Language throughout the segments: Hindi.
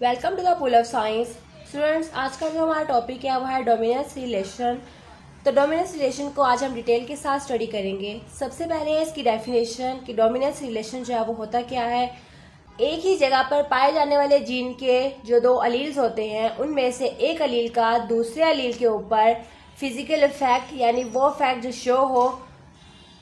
Welcome to the pool of science. Students, आज का जो हमारा टॉपिक है वो है डोमिनेंस रिलेशन। तो डोमिनेंस रिलेशन को आज हम डिटेल के साथ स्टडी करेंगे। सबसे पहले इसकी डेफिनेशन कि डोमिनेंस रिलेशन जो है वो होता क्या है। एक ही जगह पर पाए जाने वाले जीन के जो दो अलील्स होते हैं उनमें से एक अलील का दूसरे अलील के ऊपर फिजिकल इफेक्ट यानी वो फैक्ट जो शो हो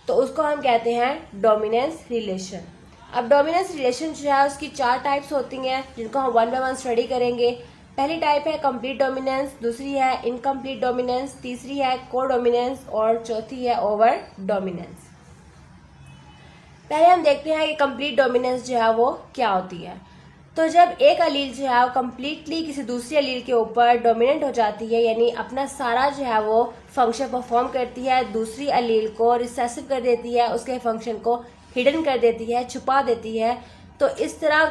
तो उसको हम कहते हैं डोमिनेंस रिलेशन। अब डोमिनेंस रिलेशन जो है उसकी चार टाइप्स होती हैं जिनको हम वन बाय वन स्टडी करेंगे। पहली टाइप है कंप्लीट डोमिनेंस, दूसरी है इनकम्प्लीट डोमिनेंस, तीसरी है को डोमिनेंस और चौथी है ओवर डोमिनेंस। पहले हम देखते हैं कि कंप्लीट डोमिनेंस जो है वो क्या होती है। तो जब एक अलील जो है वो कम्प्लीटली किसी दूसरी अलील के ऊपर डोमिनेंट हो जाती है यानी अपना सारा जो है वो फंक्शन परफॉर्म करती है, दूसरी अलील को रिसेसिव कर देती है, उसके फंक्शन को हिडन कर देती है, छुपा देती है, तो इस तरह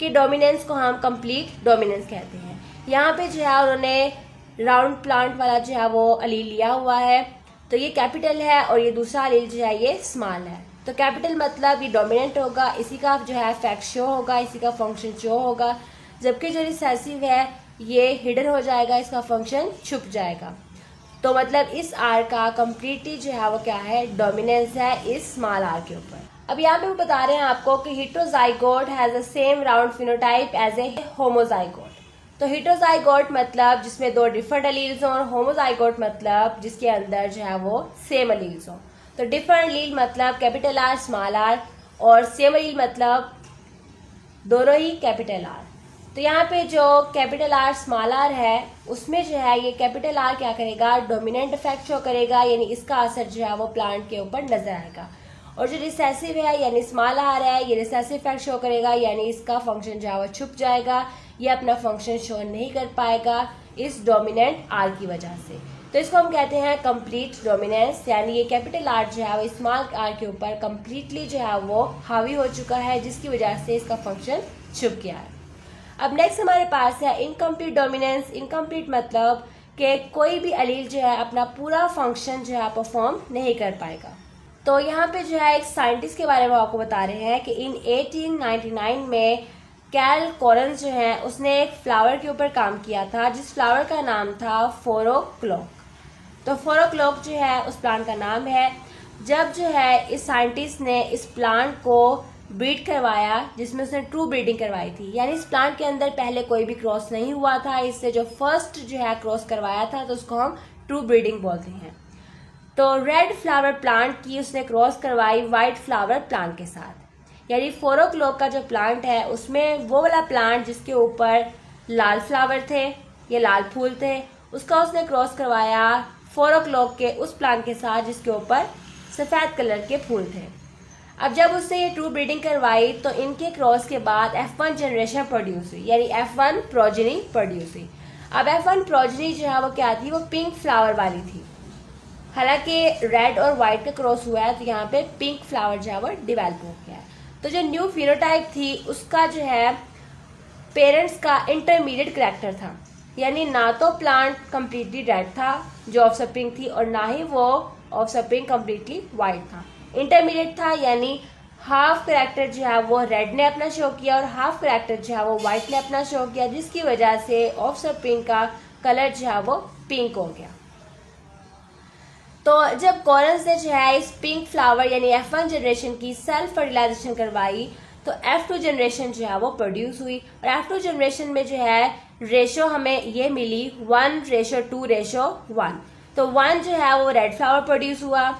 के डोमिनेंस को हम कंप्लीट डोमिनेंस कहते हैं। यहाँ पे जो है उन्होंने राउंड प्लांट वाला जो है वो अलील लिया हुआ है, तो ये कैपिटल है और ये दूसरा अलील जो है ये स्मॉल है। तो कैपिटल मतलब ये डोमिनेंट होगा, इसी का जो है फैक्ट शो होगा, इसी का फंक्शन शो होगा, जबकि जो रिसेसिव है ये हिडन हो जाएगा, इसका फंक्शन छुप जाएगा। तो मतलब इस आर का कम्प्लीटली जो है वो क्या है, डोमिनेंस है इस स्मॉल आर के ऊपर। अब यहाँ पे वो बता रहे हैं आपको कि heterozygote has the same round phenotype as a homozygote. तो हेटेरोजाइगोट मतलब जिसमें दो डिफरेंट अलील्स हों और होमोजाइगोट मतलब जिसके अंदर जो है वो सेम अलील्स हों। तो डिफरेंट अलील मतलब कैपिटल आर स्मॉल आर और सेम अलील मतलब दोनों ही कैपिटल आर। तो यहाँ पे जो कैपिटल आर स्मॉल आर है उसमें जो है ये कैपिटल आर क्या करेगा, डोमिनेंट इफेक्ट शो करेगा यानी इसका असर जो है वो प्लांट के ऊपर नजर आएगा। और जो रिसेसिव है यानी स्मॉल आर है ये रिसेसिव इफेक्ट शो करेगा यानी इसका फंक्शन जो है वो छुप जाएगा, ये अपना फंक्शन शो नहीं कर पाएगा इस डोमिनेंट आर की वजह से। तो इसको हम कहते हैं कंप्लीट डोमिनेंस, यानी ये कैपिटल आर जो है वो स्मॉल आर के ऊपर कंप्लीटली जो है वो हावी हो चुका है जिसकी वजह से इसका फंक्शन छुप गया है। अब नेक्स्ट हमारे पास है इनकम्प्लीट डोमिनेंस। इनकम्प्लीट मतलब कि कोई भी अलील जो है अपना पूरा फंक्शन जो है परफॉर्म नहीं कर पाएगा। तो यहाँ पे जो है एक साइंटिस्ट के बारे में आपको बता रहे हैं कि इन 1899 में कैरल कॉरेंस जो है उसने एक फ्लावर के ऊपर काम किया था जिस फ्लावर का नाम था फोरोक्लॉक। तो फोरोक्लॉक जो है उस प्लांट का नाम है। जब जो है इस साइंटिस्ट ने इस प्लांट को ब्रीड करवाया जिसमें उसने ट्रू ब्रीडिंग करवाई थी, यानी इस प्लांट के अंदर पहले कोई भी क्रॉस नहीं हुआ था, इससे जो फर्स्ट जो है क्रॉस करवाया था तो उसको हम ट्रू ब्रीडिंग बोलते हैं। तो रेड फ्लावर प्लांट की उसने क्रॉस करवाई वाइट फ्लावर प्लांट के साथ, यानी फोरोक्लॉक का जो प्लांट है उसमें वो वाला प्लांट जिसके ऊपर लाल फ्लावर थे या लाल फूल थे उसका उसने क्रॉस करवाया फोरोक्लॉक के उस प्लांट के साथ जिसके ऊपर सफेद कलर के फूल थे। अब जब उससे ये ट्रू ब्रीडिंग करवाई तो इनके क्रॉस के बाद F1 जनरेशन प्रोड्यूस हुई यानी F1 प्रोजेनी प्रोड्यूस हुई। अब F1 प्रोजेनी जो है वो क्या थी, वो पिंक फ्लावर वाली थी। हालांकि रेड और व्हाइट का क्रॉस हुआ है तो यहाँ पे पिंक फ्लावर जो है वो डिवेल्प हो गया है। तो जो न्यू फिनोटाइप थी उसका जो है पेरेंट्स का इंटरमीडिएट कैरेक्टर था, यानी ना तो प्लांट कम्प्लीटली रेड था जो ऑफस्प्रिंग थी और ना ही वो ऑफस्प्रिंग कम्प्लीटली व्हाइट था, इंटरमीडिएट था, यानी हाफ कैरेक्टर जो है वो रेड ने अपना शो किया और हाफ कैरेक्टर जो है वो व्हाइट ने अपना शो किया जिसकी वजह से ऑफस्प्रिंग का कलर जो है वो पिंक हो गया। तो जब कॉरेंस ने जो है इस पिंक फ्लावर यानी F1 जनरेशन की सेल्फ फर्टिलाइजेशन करवाई तो F2 जनरेशन जो है वो प्रोड्यूस हुई और F2 जनरेशन में जो है रेशो हमें ये मिली 1:2:1। तो 1 जो है वो रेड फ्लावर प्रोड्यूस हुआ,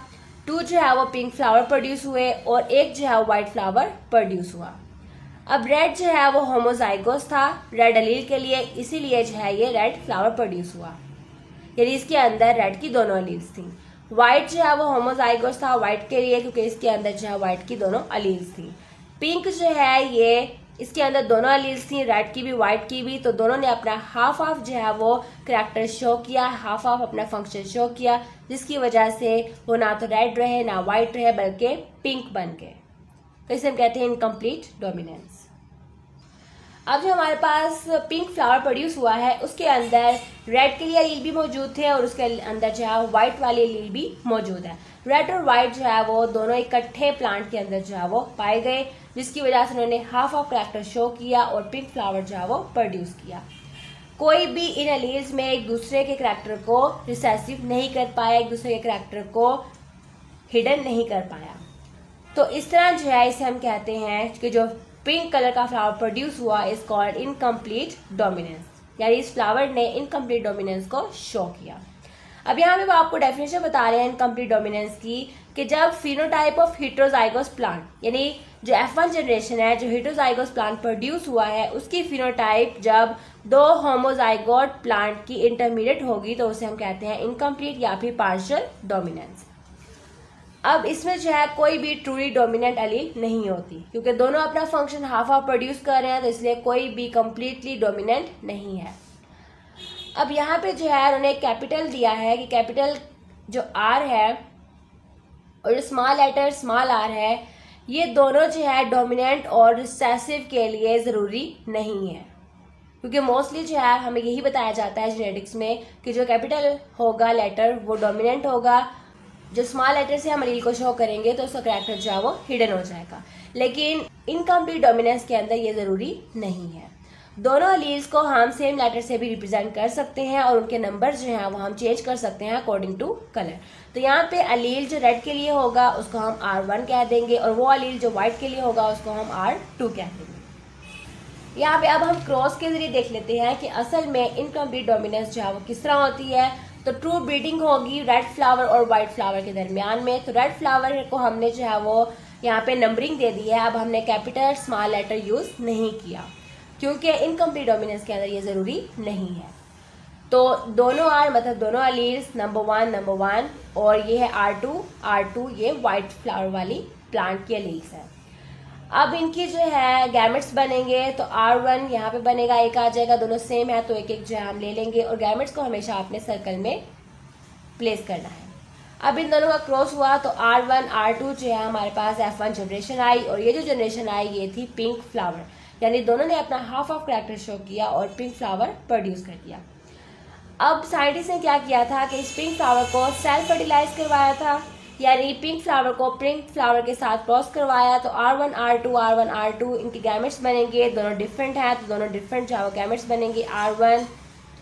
2 जो है वो पिंक फ्लावर प्रोड्यूस हुए और 1 जो है व्हाइट फ्लावर प्रोड्यूस हुआ। अब रेड जो है वो होमोजाइगोस था रेड अलील के लिए, इसीलिए जो है ये रेड फ्लावर प्रोड्यूस हुआ, यानी इसके अंदर रेड की दोनों अलील्स थी। व्हाइट जो है वो होमोजाइगोस था व्हाइट के लिए क्योंकि इसके अंदर जो है व्हाइट की दोनों अलील्स थी। पिंक जो है ये इसके अंदर दोनों अलील्स थी, रेड की भी व्हाइट की भी, तो दोनों ने अपना हाफ हाफ जो है वो कैरेक्टर शो किया, हाफ हाफ अपना फंक्शन शो किया जिसकी वजह से वो ना तो रेड रहे ना व्हाइट रहे बल्कि पिंक बन गए। तो इसे हम कहते हैं इनकम्प्लीट डोमिनेंस। अब जो हमारे पास पिंक फ्लावर प्रोड्यूस हुआ है उसके अंदर रेड के लिए अलील भी मौजूद थे और उसके अंदर जो है व्हाइट वाली अलील भी मौजूद है। रेड और व्हाइट जो है वो दोनों इकट्ठे प्लांट के अंदर जो है वो पाए गए जिसकी वजह से उन्होंने हाफ ऑफ करैक्टर शो किया और पिंक फ्लावर जो है वो प्रोड्यूस किया। कोई भी इन एलील्स में एक दूसरे के करैक्टर को रिसेसिव नहीं कर पाया, एक दूसरे के करैक्टर को हिडन नहीं कर पाया। तो इस तरह जो है इसे हम कहते हैं कि जो पिंक कलर का फ्लावर प्रोड्यूस हुआ इज कॉल्ड इनकम्प्लीट डोमिनेंस, यानी इस फ्लावर ने इनकम्प्लीट डोमिनेंस को शो किया। अब यहाँ पे वो आपको डेफिनेशन बता रहे हैं इनकम्प्लीट डोमिनेंस की कि जब फिनोटाइप ऑफ हेटेरोजाइगोस प्लांट, यानी जो F1 जनरेशन है, जो हेटेरोजाइगोस प्लांट प्रोड्यूस हुआ है, उसकी फिनोटाइप जब दो होमोजाइगोट प्लांट की इंटरमीडिएट होगी तो उसे हम कहते हैं इनकम्प्लीट या फिर पार्शियल डोमिनेंस। अब इसमें जो है कोई भी ट्रूली डोमिनेंट एलील नहीं होती, क्योंकि दोनों अपना फंक्शन हाफ हाफ प्रोड्यूस कर रहे हैं, तो इसलिए कोई भी कंप्लीटली डोमिनेंट नहीं है। अब यहाँ पे जो है उन्होंने कैपिटल दिया है कि कैपिटल जो आर है और जो स्मॉल लेटर स्मॉल आर है, ये दोनों जो है डोमिनेंट और रिसेसिव के लिए ज़रूरी नहीं है, क्योंकि मोस्टली जो है हमें यही बताया जाता है जेनेटिक्स में कि जो कैपिटल होगा लेटर वो डोमिनेंट होगा, जो स्मॉल लेटर से हम एलील को शो करेंगे तो उसका करैक्टर जो है वो हिडन हो जाएगा। लेकिन इनकम्प्लीट डोमिनेंस के अंदर ये ज़रूरी नहीं है। दोनों एलील्स को हम सेम लेटर से भी रिप्रेजेंट कर सकते हैं और उनके नंबर जो हैं वो हम चेंज कर सकते हैं अकॉर्डिंग टू कलर। तो यहाँ पे एलील जो रेड के लिए होगा उसको हम R1 कह देंगे और वो एलील जो व्हाइट के लिए होगा उसको हम R2 कह देंगे। यहाँ पे अब हम क्रॉस के जरिए देख लेते हैं कि असल में इनकम्प्लीट डोमिनेंस जो है वो किस तरह होती है। तो ट्रू ब्रीडिंग होगी रेड फ्लावर और वाइट फ्लावर के दरमियान में। तो रेड फ्लावर को हमने जो है वो यहाँ पे नंबरिंग दे दी है, अब हमने कैपिटल स्मॉल लेटर यूज नहीं किया क्योंकि इनकम्प्लीट डोमिनेंस के अंदर ये ज़रूरी नहीं है। तो दोनों आर मतलब दोनों एलील्स नंबर वन और ये है R2 ये वाइट फ्लावर वाली प्लांट की एलील्स है। अब इनकी जो है गैमेट्स बनेंगे तो R1 यहाँ पे बनेगा, एक आ जाएगा, दोनों सेम है तो एक एक जो है हम ले लेंगे और गैमेट्स को हमेशा अपने सर्कल में प्लेस करना है। अब इन दोनों का क्रॉस हुआ तो R1 R2 जो है हमारे पास F1 जनरेशन आई और ये जो जनरेशन आई ये थी पिंक फ्लावर, यानी दोनों ने अपना हाफ ऑफ करैक्टर शो किया और पिंक फ्लावर प्रोड्यूस कर दिया। अब साइंटिस्ट ने क्या किया था कि इस पिंक फ्लावर को सेल्फ फर्टिलाइज करवाया था, यानी पिंक फ्लावर को पिंक फ्लावर के साथ क्रॉस करवाया। तो R1 R2 इनके गैमेट्स बनेंगे, दोनों डिफरेंट हैं तो दोनों डिफरेंट जो गैमेट्स बनेंगे R1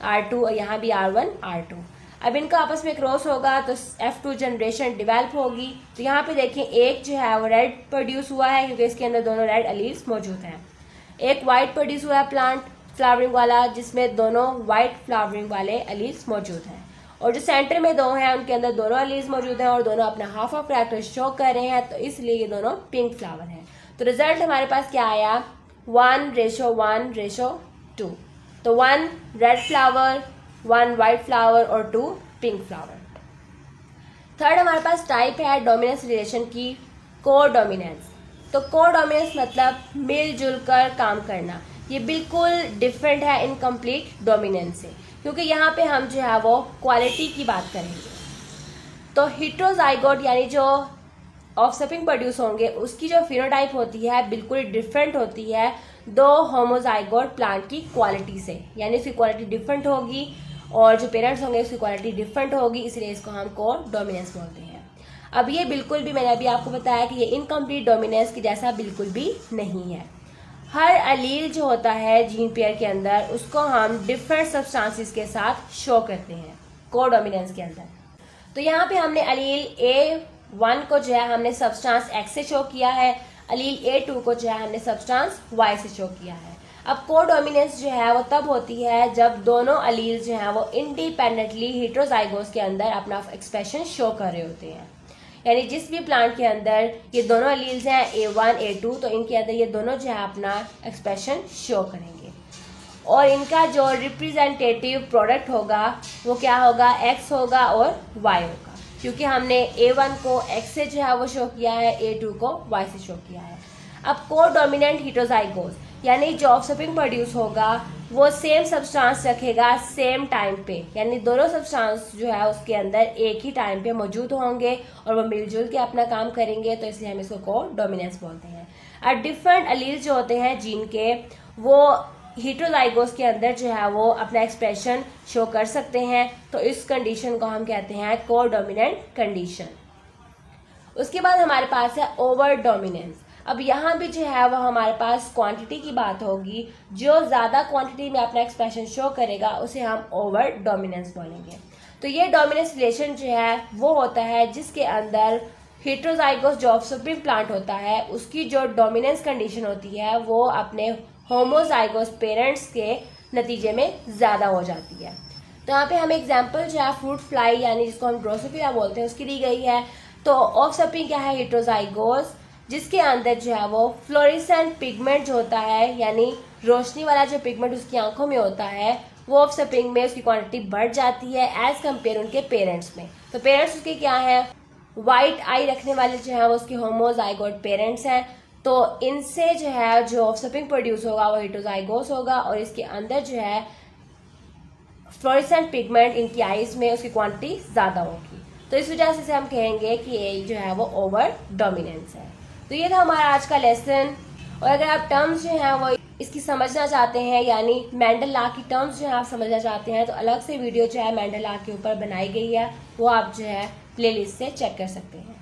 R2 और यहाँ भी R1 R2। अब इनका आपस में क्रॉस होगा तो F2 जनरेशन डेवलप होगी। तो यहाँ पे देखें एक जो है वो रेड प्रोड्यूस हुआ है क्योंकि इसके अंदर दोनों रेड एलील्स मौजूद हैं। एक वाइट प्रोड्यूस हुआ है प्लांट फ्लावरिंग वाला जिसमें दोनों वाइट फ्लावरिंग वाले एलील्स मौजूद हैं और जो सेंटर में दो हैं उनके अंदर दोनों एलील्स मौजूद हैं और दोनों अपना हाफ ऑफ करैक्टर शो कर रहे हैं, तो इसलिए ये दोनों पिंक फ्लावर हैं। तो रिजल्ट हमारे पास क्या आया 1:1:2। तो 1 रेड फ्लावर 1 वाइट फ्लावर और 2 पिंक फ्लावर। थर्ड हमारे पास टाइप है डोमिनेंस रिलेशन की को डोमिनेंस। तो को डोमिनेंस मतलब मिलजुल कर काम करना, ये बिल्कुल डिफरेंट है इनकम्प्लीट डोमिनेंस से क्योंकि यहाँ पे हम जो है वो क्वालिटी की बात करेंगे। तो हेटेरोजाइगोट यानी जो ऑफस्प्रिंग प्रोड्यूस होंगे उसकी जो फिनोटाइप होती है बिल्कुल डिफरेंट होती है दो होमोजाइगोट प्लांट की क्वालिटी से, यानी उसकी क्वालिटी डिफरेंट होगी और जो पेरेंट्स होंगे उसकी क्वालिटी डिफरेंट होगी, इसलिए इसको हम को डोमिनेंस बोलते हैं। अब ये बिल्कुल भी मैंने अभी आपको बताया कि ये इनकम्प्लीट डोमिनेंस की जैसा बिल्कुल भी नहीं है। हर एलील जो होता है जीन पेयर के अंदर उसको हम डिफरेंट सब्सटेंसेस के साथ शो करते हैं को डोमिनेंस के अंदर। तो यहाँ पे हमने एलील A1 को जो है हमने सब्सटेंस X से शो किया है, एलील A2 को जो है हमने सब्सटेंस Y से शो किया है। अब को डोमिनेंस जो है वो तब होती है जब दोनों एलील जो हैं वो इंडिपेंडेंटली हेटेरोजाइगोस के अंदर अपना एक्सप्रेशन शो कर रहे होते हैं, यानी जिस भी प्लांट के अंदर ये दोनों एलील्स हैं A1 A2 तो इनके अंदर ये दोनों जो है अपना एक्सप्रेशन शो करेंगे और इनका जो रिप्रेजेंटेटिव प्रोडक्ट होगा वो क्या होगा X होगा और Y होगा, क्योंकि हमने A1 को X से जो है वो शो किया है, A2 को Y से शो किया है। अब को डोमिनेंट हेटेरोजाइगोस यानी जो ऑफस्प्रिंग प्रोड्यूस होगा वो सेम सब्सटेंस रखेगा सेम टाइम पे, यानी दोनों सब्सटेंस जो है उसके अंदर एक ही टाइम पे मौजूद होंगे और वो मिलजुल के अपना काम करेंगे, तो इसलिए हम इसको को डोमिनेंस बोलते हैं। अब डिफरेंट एलील जो होते हैं जीन के वो हेटेरोजाइगोस के अंदर जो है वो अपना एक्सप्रेशन शो कर सकते हैं, तो इस कंडीशन को हम कहते हैं को डोमिनेंट कंडीशन। उसके बाद हमारे पास है ओवर डोमिनेंस। अब यहाँ भी जो है वो हमारे पास क्वांटिटी की बात होगी। जो ज़्यादा क्वांटिटी में अपना एक्सप्रेशन शो करेगा उसे हम ओवर डोमिनेंस बोलेंगे। तो ये डोमिनेंस रिलेशन जो है वो होता है जिसके अंदर हेटेरोजाइगोस जो ऑफस्प्रिंग प्लांट होता है उसकी जो डोमिनेंस कंडीशन होती है वो अपने होमोजाइगोस पेरेंट्स के नतीजे में ज़्यादा हो जाती है। तो यहाँ पे हमें एग्जाम्पल जो है फ्रूट फ्लाई यानी जिसको हम ड्रोसोफिला बोलते हैं उसकी दी गई है। तो ऑफस्प्रिंग क्या है, हेटेरोजाइगोस, जिसके अंदर जो है वो फ्लोरेसेंट पिगमेंट जो होता है यानी रोशनी वाला जो पिगमेंट उसकी आंखों में होता है वो ऑफस्प्रिंग में उसकी क्वांटिटी बढ़ जाती है एज कम्पेयर उनके पेरेंट्स में। तो पेरेंट्स उसके क्या है, वाइट आई रखने वाले जो है वो उसके होमोजाइगोट पेरेंट्स हैं। तो इनसे जो है जो ऑफस्प्रिंग प्रोड्यूस होगा वो हेटेरोजाइगोस होगा और इसके अंदर जो है फ्लोरेसेंट पिगमेंट इनकी आईज में उसकी क्वांटिटी ज़्यादा होगी। तो इस वजह से हम कहेंगे कि ये जो है वो ओवर डोमिनेंस है। तो ये था हमारा आज का लेसन। और अगर आप टर्म्स जो हैं वो इसकी समझना चाहते हैं यानी मेंडल लॉ की टर्म्स जो है आप समझना चाहते हैं तो अलग से वीडियो जो है मेंडल लॉ के ऊपर बनाई गई है, वो आप जो है प्लेलिस्ट से चेक कर सकते हैं।